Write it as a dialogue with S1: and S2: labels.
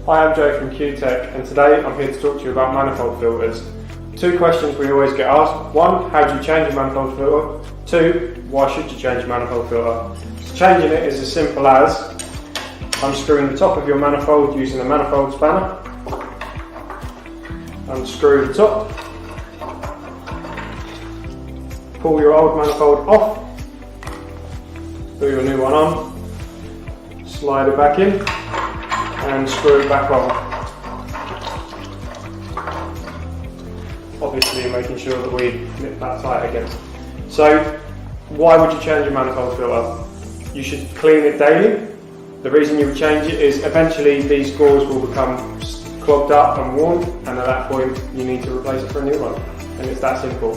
S1: Hi, I'm Joe from QTech, and today I'm here to talk to you about manifold filters. Two questions we always get asked. One, how do you change a manifold filter? Two, why should you change a manifold filter? So changing it is as simple as unscrewing the top of your manifold using a manifold spanner. Unscrew the top. Pull your old manifold off. Put your new one on. Slide it back in. And screw it back on. Obviously making sure that we nip that tight again. So why would you change a manifold filter? You should clean it daily. The reason you would change it is eventually these gauze will become clogged up and worn, and at that point you need to replace it for a new one. And it's that simple.